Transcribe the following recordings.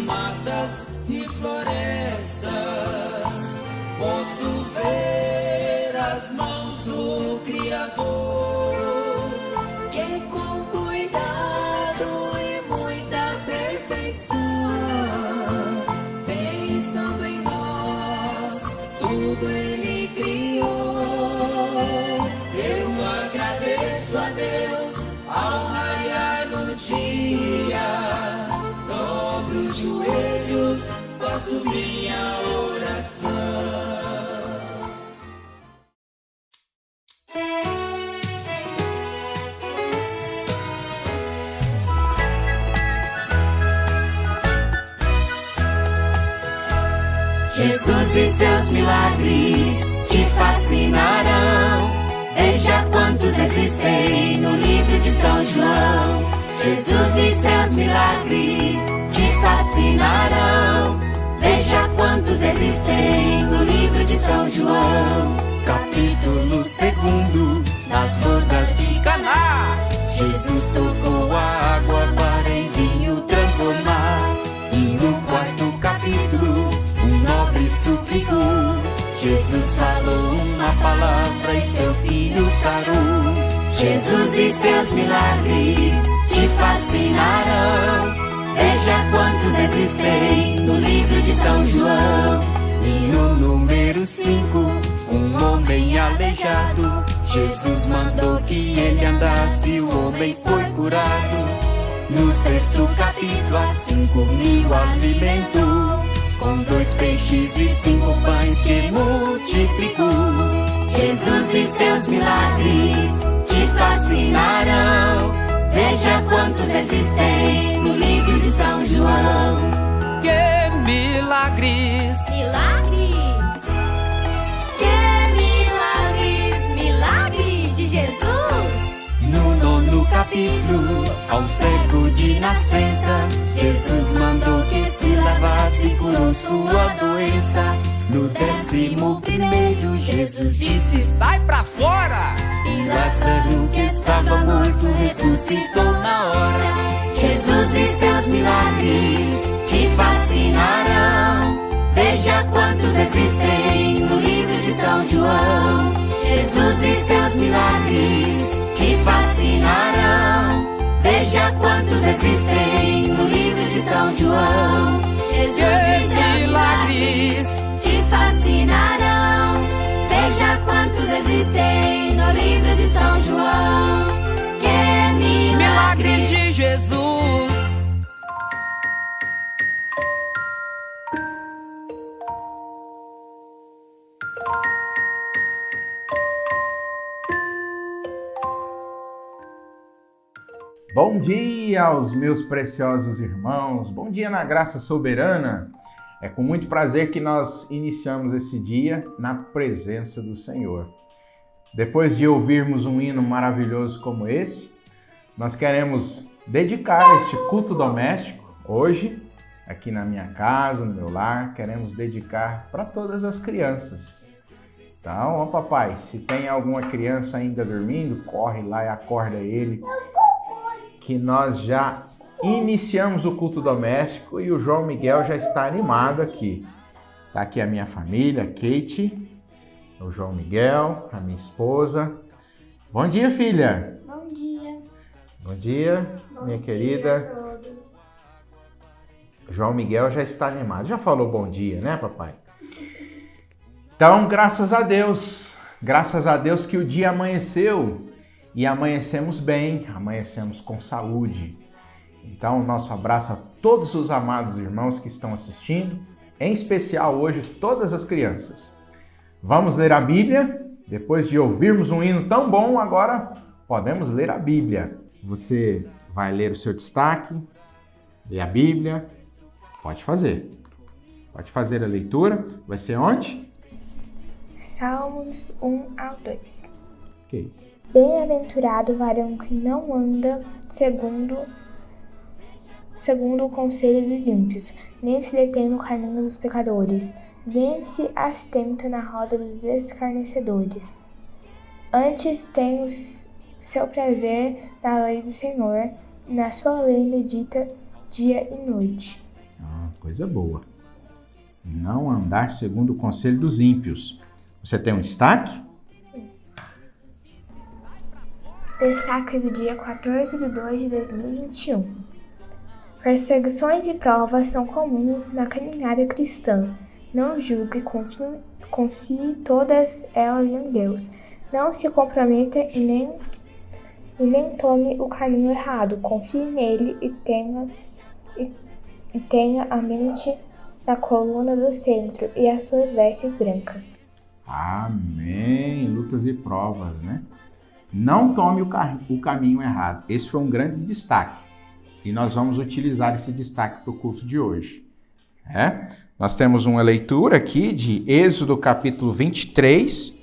matas e florestas, posso ver as mãos do Criador, que com cuidado e muita perfeição, pensando em nós, tudo Ele criou. Eu agradeço a Deus ao raiar do dia, dobro os joelhos, faço minha oração. Jesus e seus milagres te fascinarão. Veja quantos existem no livro de São João. Jesus e seus milagres te fascinarão. Veja quantos existem no livro de São João. Capítulo 2 das bodas de Caná. Jesus tocou a água para em vinho transformar. E no 4º capítulo, um nobre suplicou. Jesus falou uma palavra e seu filho sarou. Jesus e seus milagres te fascinarão. Veja quantos existem no livro de São João. E no número 5, um homem aleijado. Jesus mandou que ele andasse e o homem foi curado. No 6º capítulo, a 5.000 alimentou, com 2 peixes e 5 pães que multiplicou. Jesus e seus milagres te fascinarão. Veja quantos existem no livro de São João. Que milagres! Milagres! Que milagres! Milagres de Jesus! No 9º capítulo, ao cego de nascença, Jesus mandou que se lavasse e curou sua doença. No 11º, Jesus disse: Sai pra fora! E Lázaro, que estava morto, ressuscitou na hora. Jesus e seus milagres te fascinarão. Veja quantos existem no livro de São João. Jesus e seus milagres te fascinarão. Veja quantos existem no livro de São João. Jesus e seus milagres te fascinarão. Veja quantos existem no livro de São João. Que Milagres de Jesus! Bom dia aos meus preciosos irmãos, bom dia na graça soberana. É com muito prazer que nós iniciamos esse dia na presença do Senhor. Depois de ouvirmos um hino maravilhoso como esse, nós queremos dedicar este culto doméstico hoje, aqui na minha casa, no meu lar, queremos dedicar para todas as crianças. Então, ó papai, se tem alguma criança ainda dormindo, corre lá e acorda ele, que nós já iniciamos o culto doméstico e o João Miguel já está animado aqui. Está aqui a minha família, a Kate, o João Miguel, a minha esposa. Bom dia, filha! Bom dia. Bom dia, minha querida. João Miguel já está animado. Já falou bom dia, né, papai? Então, graças a Deus que o dia amanheceu e amanhecemos bem, amanhecemos com saúde. Então, nosso abraço a todos os amados irmãos que estão assistindo, em especial hoje todas as crianças. Vamos ler a Bíblia? Depois de ouvirmos um hino tão bom, agora podemos ler a Bíblia. Você vai ler o seu destaque, ler a Bíblia, pode fazer. Pode fazer a leitura. Vai ser onde? Salmos 1 ao 2. Ok. Bem-aventurado o varão que não anda segundo o conselho dos ímpios, nem se detém no caminho dos pecadores, nem se assenta na roda dos escarnecedores. Antes tem o seu prazer na lei do Senhor, e na sua lei medita dia e noite. Coisa boa. Não andar segundo o conselho dos ímpios. Você tem um destaque? Sim. Destaque do dia 14 de 2 de 2021. Perseguições e provas são comuns na caminhada cristã. Não julgue, confie todas elas em Deus. Não se comprometa e nem tome o caminho errado. Confie nele e tenha a mente na coluna do centro e as suas vestes brancas. Amém. Lutas e provas, né? Não tome o caminho errado. Esse foi um grande destaque. E nós vamos utilizar esse destaque para o culto de hoje. Nós temos uma leitura aqui de Êxodo capítulo 23,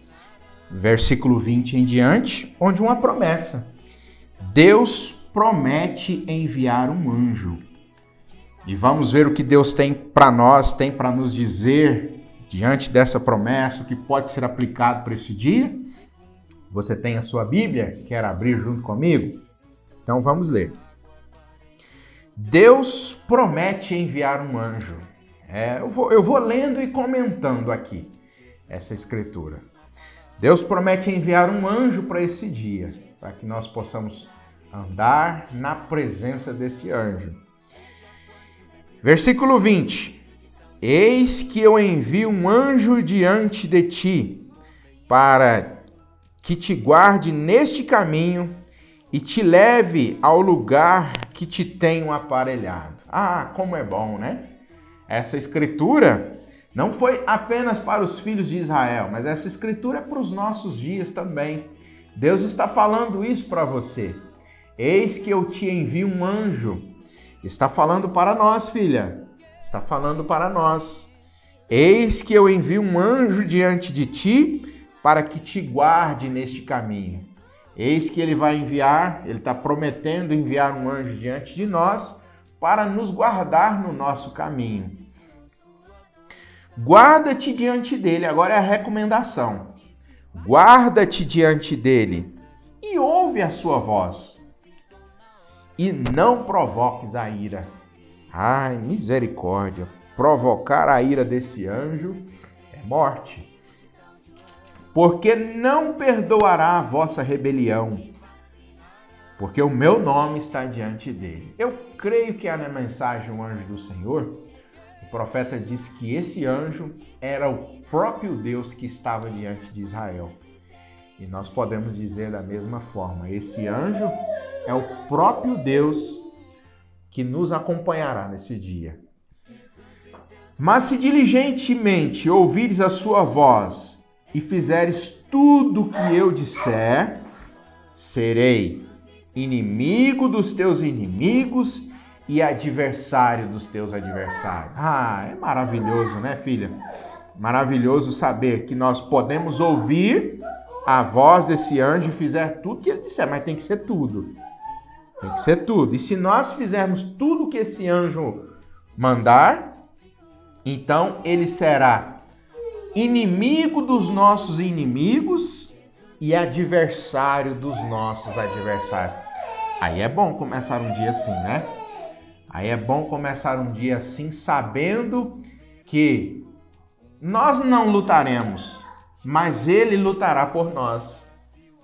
versículo 20 em diante, onde uma promessa. Deus promete enviar um anjo. E vamos ver o que Deus tem para nós, tem para nos dizer diante dessa promessa, o que pode ser aplicado para esse dia. Você tem a sua Bíblia? Quer abrir junto comigo? Então vamos ler. Deus promete enviar um anjo. Eu vou lendo e comentando aqui essa escritura. Deus promete enviar um anjo para esse dia, para que nós possamos andar na presença desse anjo. Versículo 20. Eis que eu envio um anjo diante de ti, para que te guarde neste caminho e te leve ao lugar que te tenho aparelhado. Ah, como é bom, né? Essa escritura não foi apenas para os filhos de Israel, mas essa escritura é para os nossos dias também. Deus está falando isso para você. Eis que eu te envio um anjo. Está falando para nós, filha. Está falando para nós. Eis que eu envio um anjo diante de ti para que te guarde neste caminho. Eis que ele vai enviar, ele está prometendo enviar um anjo diante de nós para nos guardar no nosso caminho. Guarda-te diante dele, agora é a recomendação. Guarda-te diante dele e ouve a sua voz. E não provoques a ira. Ai, misericórdia. Provocar a ira desse anjo é morte. Porque não perdoará a vossa rebelião, porque o meu nome está diante dele. Eu creio que na mensagem O Anjo do Senhor, o profeta disse que esse anjo era o próprio Deus que estava diante de Israel. E nós podemos dizer da mesma forma, esse anjo é o próprio Deus que nos acompanhará nesse dia. Mas se diligentemente ouvires a sua voz e fizeres tudo o que eu disser, serei inimigo dos teus inimigos e adversário dos teus adversários. Ah, é maravilhoso, né, filha? Maravilhoso saber que nós podemos ouvir a voz desse anjo e fizer tudo o que ele disser, mas tem que ser tudo. Tem que ser tudo. E se nós fizermos tudo o que esse anjo mandar, então ele será inimigo dos nossos inimigos e adversário dos nossos adversários. Aí é bom começar um dia assim, né? Aí é bom começar um dia assim, sabendo que nós não lutaremos, mas ele lutará por nós.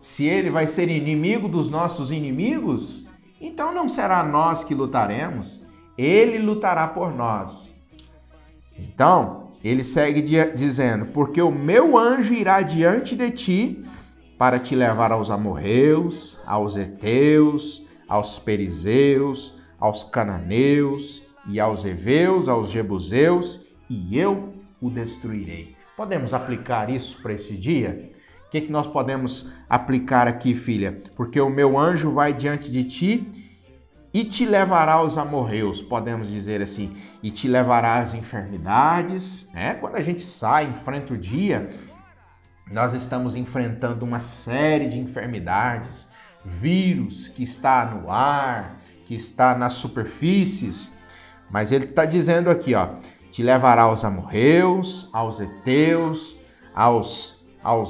Se ele vai ser inimigo dos nossos inimigos, então não será nós que lutaremos, ele lutará por nós. Então, ele segue dizendo, porque o meu anjo irá diante de ti para te levar aos amorreus, aos heteus, aos perizeus, aos cananeus e aos heveus, aos jebuseus, e eu o destruirei. Podemos aplicar isso para esse dia? O que nós podemos aplicar aqui, filha? Porque o meu anjo vai diante de ti e te levará aos amorreus, podemos dizer assim, e te levará às enfermidades, né? Quando a gente sai, enfrenta o dia, nós estamos enfrentando uma série de enfermidades, vírus que está no ar, que está nas superfícies, mas ele está dizendo aqui, ó, te levará aos amorreus, aos heteus, aos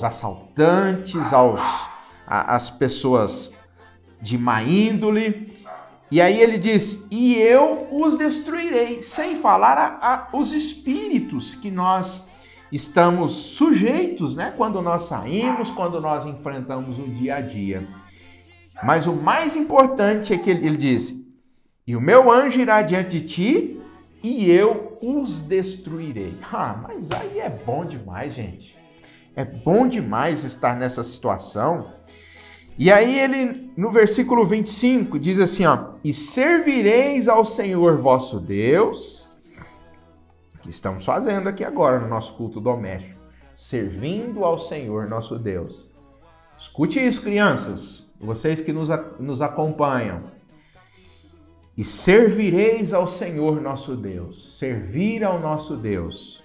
assaltantes, às pessoas de má índole, E aí ele diz, e eu os destruirei, sem falar os espíritos que nós estamos sujeitos, né? Quando nós saímos, quando nós enfrentamos o dia a dia. Mas o mais importante é que ele diz, e o meu anjo irá diante de ti, e eu os destruirei. Mas aí é bom demais, gente. É bom demais estar nessa situação. E aí ele, no versículo 25, diz assim, e servireis ao Senhor vosso Deus, que estamos fazendo aqui agora no nosso culto doméstico, servindo ao Senhor nosso Deus. Escute isso, crianças, vocês que nos acompanham. E servireis ao Senhor nosso Deus, servir ao nosso Deus.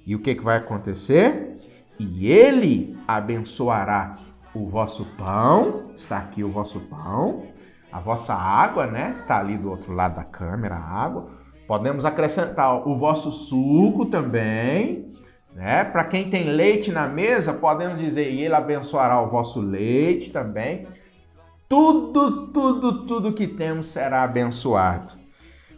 E o que vai acontecer? E Ele abençoará o vosso pão, está aqui o vosso pão, a vossa água, né? Está ali do outro lado da câmera, a água. Podemos acrescentar o vosso suco também, né? Para quem tem leite na mesa, podemos dizer, e Ele abençoará o vosso leite também. Tudo que temos será abençoado.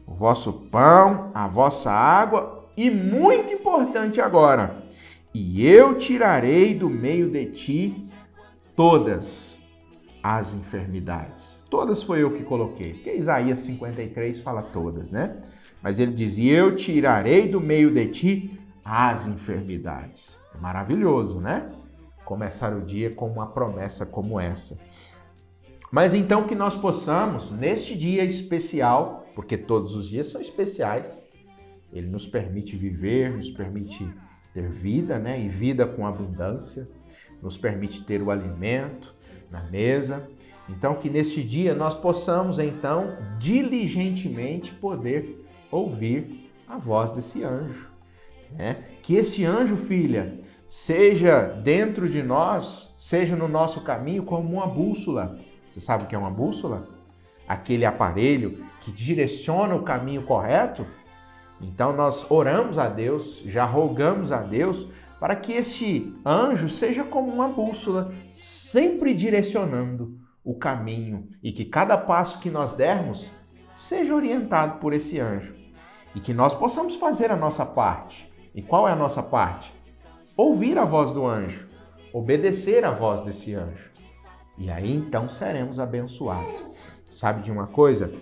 O vosso pão, a vossa água e, muito importante agora, e eu tirarei do meio de ti todas as enfermidades. Todas foi eu que coloquei, porque Isaías 53 fala todas, né? Mas ele diz, e eu tirarei do meio de ti as enfermidades. É maravilhoso, né? Começar o dia com uma promessa como essa. Mas então que nós possamos, neste dia especial, porque todos os dias são especiais, ele nos permite viver, nos permite ter vida, né? E vida com abundância, nos permite ter o alimento na mesa. Então que neste dia nós possamos então diligentemente poder ouvir a voz desse anjo, né? Que este anjo, filha, seja dentro de nós, seja no nosso caminho como uma bússola. Você sabe o que é uma bússola? Aquele aparelho que direciona o caminho correto. Então nós oramos a Deus, já rogamos a Deus para que este anjo seja como uma bússola, sempre direcionando o caminho e que cada passo que nós dermos seja orientado por esse anjo e que nós possamos fazer a nossa parte. E qual é a nossa parte? Ouvir a voz do anjo, obedecer a voz desse anjo. E aí então seremos abençoados. Sabe de uma coisa?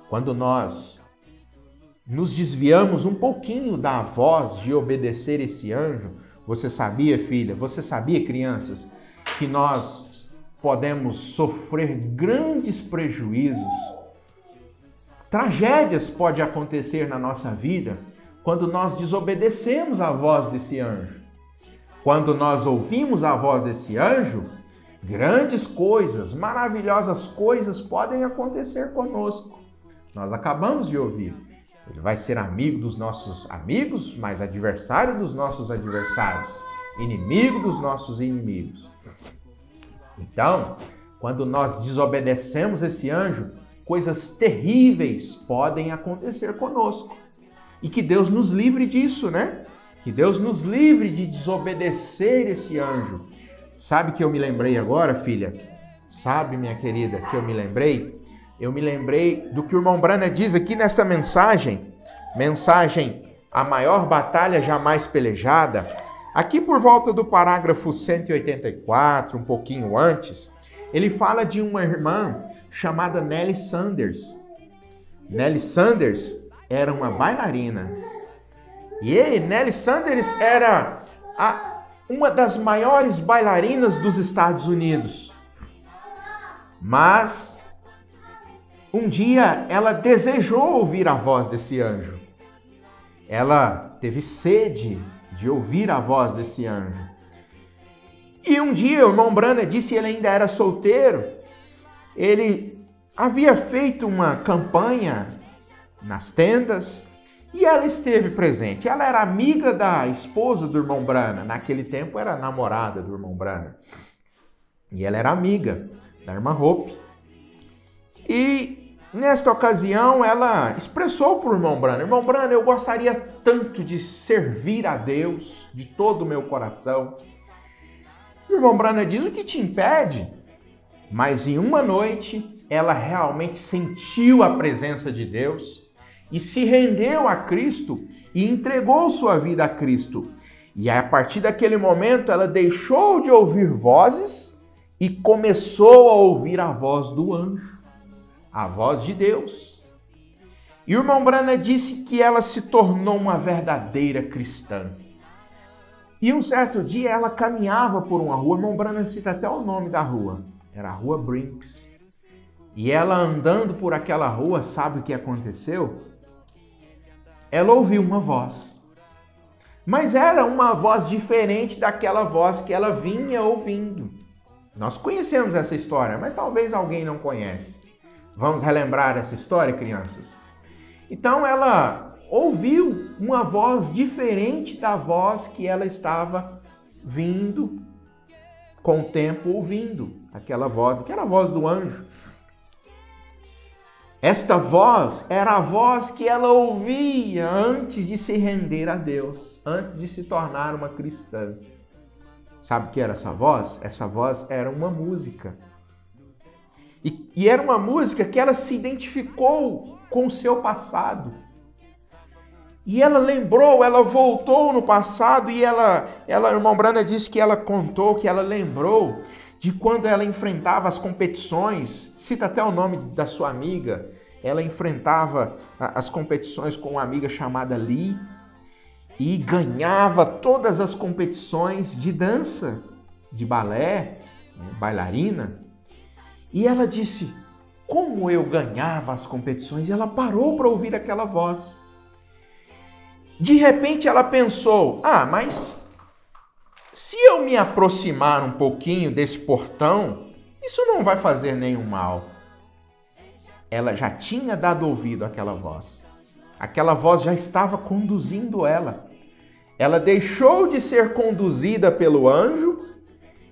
Quando nós nos desviamos um pouquinho da voz de obedecer esse anjo, você sabia, filha? Você sabia, crianças, que nós podemos sofrer grandes prejuízos? Tragédias podem acontecer na nossa vida quando nós desobedecemos a voz desse anjo. Quando nós ouvimos a voz desse anjo, grandes coisas, maravilhosas coisas podem acontecer conosco. Nós acabamos de ouvir. Ele vai ser amigo dos nossos amigos, mas adversário dos nossos adversários, inimigo dos nossos inimigos. Então, quando nós desobedecemos esse anjo, coisas terríveis podem acontecer conosco. E que Deus nos livre disso, né? Que Deus nos livre de desobedecer esse anjo. Sabe que eu me lembrei agora, filha? Sabe, minha querida, que eu me lembrei? Eu me lembrei do que o irmão Brana diz aqui nesta mensagem, A Maior Batalha Jamais Pelejada. Aqui por volta do parágrafo 184, um pouquinho antes, ele fala de uma irmã chamada Nelly Sanders. Nelly Sanders era uma bailarina. E Nelly Sanders era uma das maiores bailarinas dos Estados Unidos. Mas um dia ela desejou ouvir a voz desse anjo. Ela teve sede de ouvir a voz desse anjo. E um dia o irmão Brana disse que ele ainda era solteiro. Ele havia feito uma campanha nas tendas e ela esteve presente. Ela era amiga da esposa do irmão Brana. Naquele tempo era namorada do irmão Brana. E ela era amiga da irmã Hope. E nesta ocasião ela expressou para o irmão Brana: irmão Brana, eu gostaria tanto de servir a Deus de todo o meu coração. O irmão Brana diz: o que te impede? Mas em uma noite ela realmente sentiu a presença de Deus e se rendeu a Cristo e entregou sua vida a Cristo. E a partir daquele momento ela deixou de ouvir vozes e começou a ouvir a voz do anjo, a voz de Deus. E o irmão Branham disse que ela se tornou uma verdadeira cristã. E um certo dia ela caminhava por uma rua, o irmão Branham cita até o nome da rua, era a Rua Brinks. E ela andando por aquela rua, sabe o que aconteceu? Ela ouviu uma voz. Mas era uma voz diferente daquela voz que ela vinha ouvindo. Nós conhecemos essa história, mas talvez alguém não conhece. Vamos relembrar essa história, crianças? Então ela ouviu uma voz diferente da voz que ela estava vindo, com o tempo ouvindo. Aquela voz, que era a voz do anjo. Esta voz era a voz que ela ouvia antes de se render a Deus, antes de se tornar uma cristã. Sabe o que era essa voz? Essa voz era uma música. E era uma música que ela se identificou com o seu passado. E ela lembrou, ela voltou no passado e ela o irmão Branham disse que ela contou, que ela lembrou de quando ela enfrentava as competições, cita até o nome da sua amiga, ela enfrentava as competições com uma amiga chamada Lee e ganhava todas as competições de dança, de balé, bailarina. E ela disse, como eu ganhava as competições, e ela parou para ouvir aquela voz. De repente ela pensou, mas se eu me aproximar um pouquinho desse portão, isso não vai fazer nenhum mal. Ela já tinha dado ouvido àquela voz. Aquela voz já estava conduzindo ela. Ela deixou de ser conduzida pelo anjo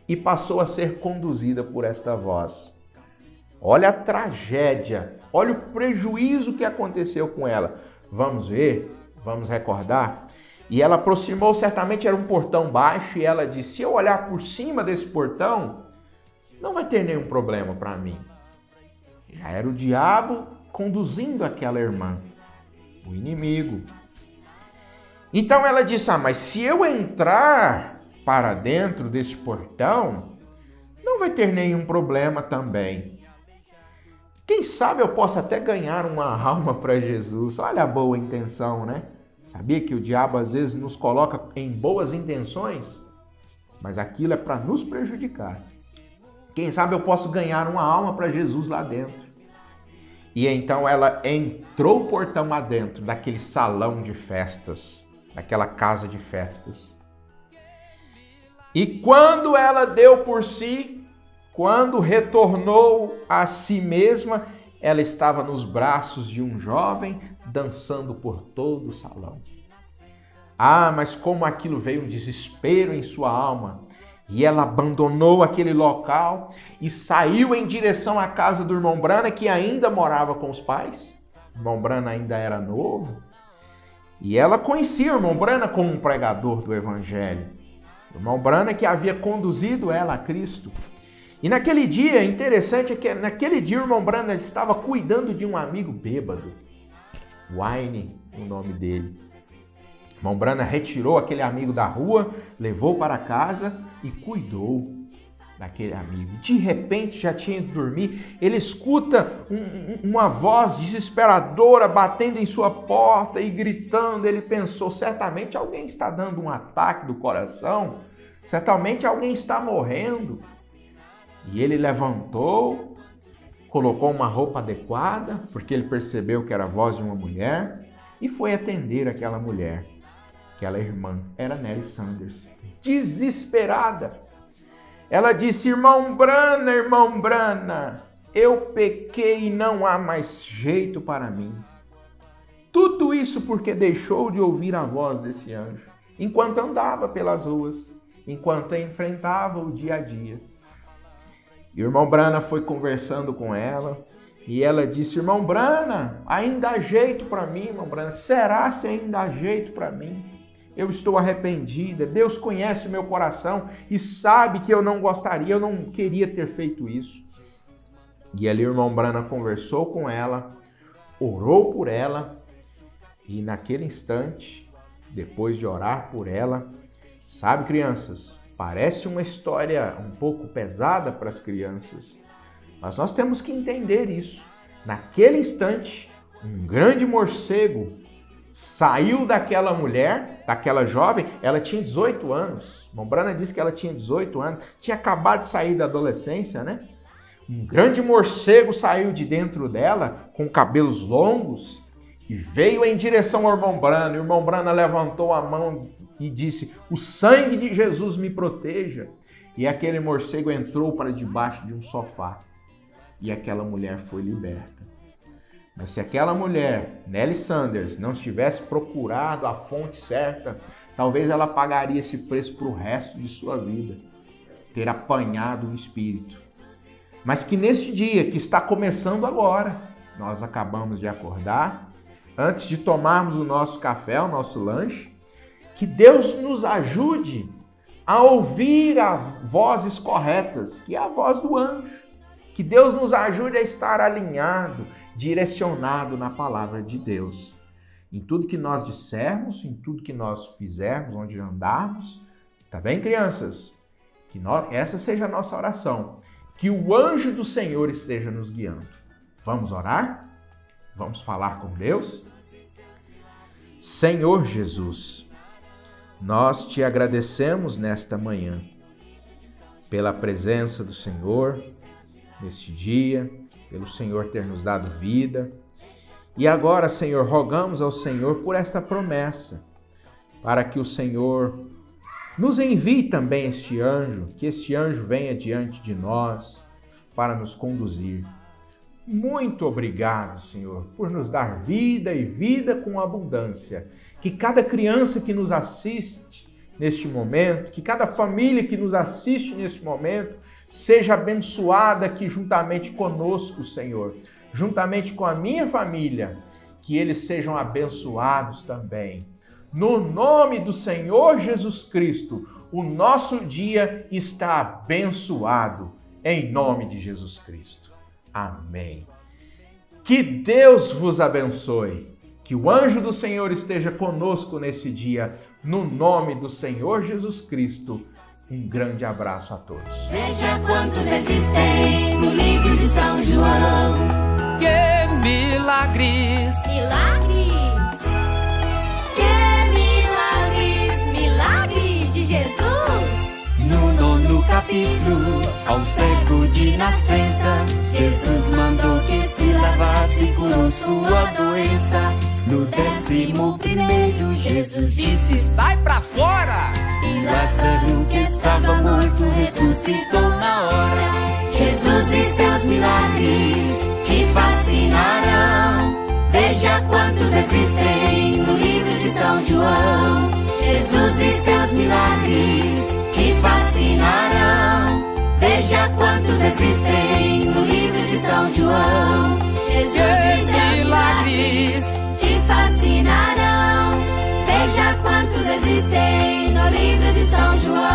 e passou a ser conduzida por esta voz. Olha a tragédia, olha o prejuízo que aconteceu com ela. Vamos ver, vamos recordar. E ela aproximou, certamente era um portão baixo, e ela disse, se eu olhar por cima desse portão, não vai ter nenhum problema para mim. Já era o diabo conduzindo aquela irmã, o inimigo. Então ela disse, mas se eu entrar para dentro desse portão, não vai ter nenhum problema também. Quem sabe eu posso até ganhar uma alma para Jesus. Olha a boa intenção, né? Sabia que o diabo às vezes nos coloca em boas intenções, mas aquilo é para nos prejudicar. Quem sabe eu posso ganhar uma alma para Jesus lá dentro. E então ela entrou o portão adentro daquele salão de festas, daquela casa de festas. E quando ela deu por si, quando retornou a si mesma, ela estava nos braços de um jovem, dançando por todo o salão. Mas como aquilo veio um desespero em sua alma, e ela abandonou aquele local e saiu em direção à casa do irmão Branham, que ainda morava com os pais. O irmão Branham ainda era novo. E ela conhecia o irmão Branham como um pregador do evangelho. O irmão Branham que havia conduzido ela a Cristo. E naquele dia, interessante é que naquele dia o irmão Branham estava cuidando de um amigo bêbado. Wayne, o nome dele. O irmão Branham retirou aquele amigo da rua, levou para casa e cuidou daquele amigo. De repente, já tinha ido dormir, ele escuta uma voz desesperadora batendo em sua porta e gritando. Ele pensou, certamente alguém está dando um ataque do coração, certamente alguém está morrendo. E ele levantou, colocou uma roupa adequada, porque ele percebeu que era a voz de uma mulher, e foi atender aquela mulher, aquela irmã, era Nelly Sanders. Desesperada, ela disse, irmão Branham, eu pequei e não há mais jeito para mim. Tudo isso porque deixou de ouvir a voz desse anjo, enquanto andava pelas ruas, enquanto enfrentava o dia a dia. E o irmão Branham foi conversando com ela, e ela disse, irmão Branham, ainda há jeito para mim, irmão Branham, será se ainda há jeito para mim? Eu estou arrependida, Deus conhece o meu coração e sabe que eu não gostaria, eu não queria ter feito isso. E ali o irmão Branham conversou com ela, orou por ela, e naquele instante, depois de orar por ela, sabe, crianças, parece uma história um pouco pesada para as crianças, mas nós temos que entender isso. Naquele instante, um grande morcego saiu daquela mulher, daquela jovem, ela tinha 18 anos. O irmão Branham disse que ela tinha 18 anos, tinha acabado de sair da adolescência, né? Um grande morcego saiu de dentro dela, com cabelos longos, e veio em direção ao irmão Branham. O irmão Branham levantou a mão e disse: o sangue de Jesus me proteja. E aquele morcego entrou para debaixo de um sofá. E aquela mulher foi liberta. Mas se aquela mulher, Nelly Sanders, não tivesse procurado a fonte certa, talvez ela pagaria esse preço para o resto de sua vida. Ter apanhado o espírito. Mas que nesse dia, que está começando agora, nós acabamos de acordar, antes de tomarmos o nosso café, o nosso lanche, que Deus nos ajude a ouvir as vozes corretas, que é a voz do anjo. Que Deus nos ajude a estar alinhado, direcionado na palavra de Deus. Em tudo que nós dissermos, em tudo que nós fizermos, onde andarmos, tá bem, crianças? Que essa seja a nossa oração. Que o anjo do Senhor esteja nos guiando. Vamos orar? Vamos falar com Deus? Senhor Jesus, nós te agradecemos nesta manhã pela presença do Senhor neste dia, pelo Senhor ter nos dado vida. E agora, Senhor, rogamos ao Senhor por esta promessa, para que o Senhor nos envie também este anjo, que este anjo venha diante de nós para nos conduzir. Muito obrigado, Senhor, por nos dar vida e vida com abundância. Que cada criança que nos assiste neste momento, que cada família que nos assiste neste momento, seja abençoada aqui juntamente conosco, Senhor, juntamente com a minha família, que eles sejam abençoados também. No nome do Senhor Jesus Cristo, o nosso dia está abençoado, em nome de Jesus Cristo. Amém. Que Deus vos abençoe, que o anjo do Senhor esteja conosco nesse dia, no nome do Senhor Jesus Cristo. Um grande abraço a todos. Veja quantos existem no livro de São João. Que milagres! Milagres! Que milagres! Milagres de Jesus! No 9º capítulo, ao cego de nascença, Jesus mandou que se lavasse e curou sua doença. No 11º, Jesus disse: Sai pra fora! E Lázaro, que estava morto, ressuscitou na hora. Jesus e seus milagres te fascinarão. Veja quantos existem no livro de São João. Jesus e seus milagres te fascinarão. Veja quantos existem no livro de São João. Jesus e seus milagres te fascinarão. Veja quantos existem no livro de São João.